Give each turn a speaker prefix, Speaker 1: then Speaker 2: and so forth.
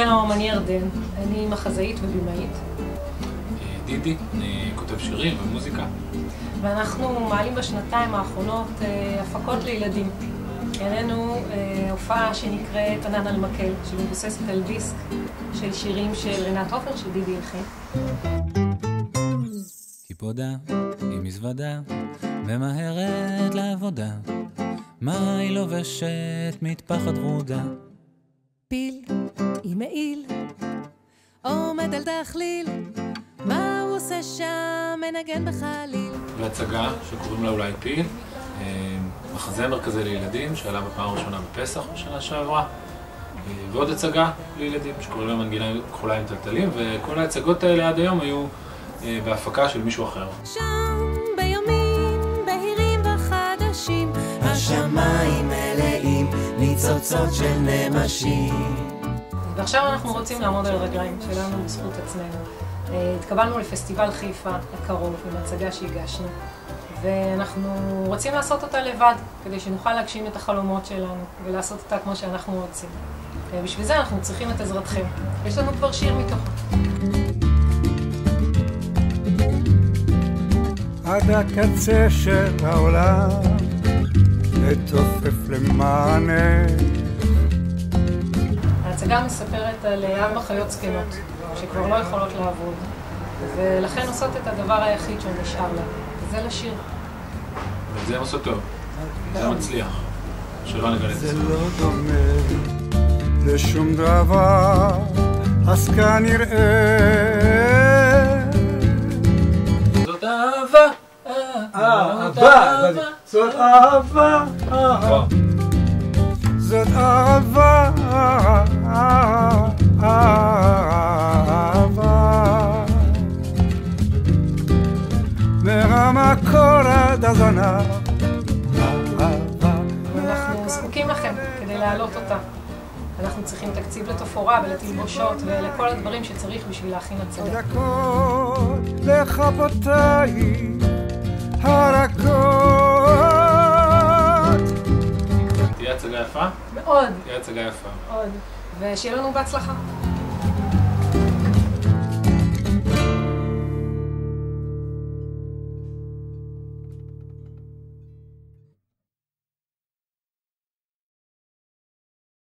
Speaker 1: שלום, אני ירדן, אני מחזאית ובימאית.
Speaker 2: דידי, אני כותב שירים ומוזיקה.
Speaker 1: ואנחנו מעלים בשנתיים האחרונות הפקות לילדים. העלינו הופעה שנקראת ענן על מקל, שמבוססת על דיסק של שירים של רינת עופר, של דידי הלחין.
Speaker 3: קיפודה עם מזוודה ומהרת לעבודה, מה היא לובשת מטפחת ורודה?
Speaker 4: פיל עם מעיל עומד על דחליל, מה הוא עושה שם? מנגן בחליל.
Speaker 2: והצגה שקוראים לה אולי פיל, מחזה מרכזי לילדים שעלה בפעם הראשונה בפסח בשנה שעברה, ועוד הצגה לילדים שקוראים לה מנגינה כחולה עם טלטלים, וכל ההצגות האלה עד היום היו בהפקה של מישהו אחר.
Speaker 4: שם ביומים בהירים וחדשים, השמיים מלאים ניצוצות של נמשים.
Speaker 1: ועכשיו אנחנו רוצים לעמוד על הרגליים שלנו בזכות עצמנו. התקבלנו לפסטיבל חיפה הקרוב עם הצגה שהגשנו, ואנחנו רוצים לעשות אותה לבד, כדי שנוכל להגשים את החלומות שלנו ולעשות אותה כמו שאנחנו רוצים. בשביל זה אנחנו צריכים את עזרתכם. יש לנו כבר שיר מתוכה.
Speaker 5: עד הקצה של העולם לתופף למענה.
Speaker 1: ההצגה מספרת על 4 חיות זקנות שכבר לא יכולות לעבוד, ולכן עושות את הדבר היחיד שנשאר להן, וזה לשיר.
Speaker 2: וזה עושה טוב, זה מצליח, שלא נגלה את זה.
Speaker 5: זה לא דומה לשום דבר, אז כנראה
Speaker 2: זאת אהבה,
Speaker 5: זאת אהבה, זאת אהבה, אהבה מהמקור עד הזנב.
Speaker 1: אנחנו זקוקים לכם כדי להעלות אותה. אנחנו צריכים תקציב לתפאורה ולתלבושות ולכל הדברים שצריך בשביל להכין הצגה.
Speaker 5: הדקות לחפותיי הרכות.
Speaker 2: תהיה הצגה יפה?
Speaker 1: מאוד.
Speaker 2: תהיה הצגה יפה.
Speaker 1: מאוד. ושיהיה לנו בהצלחה.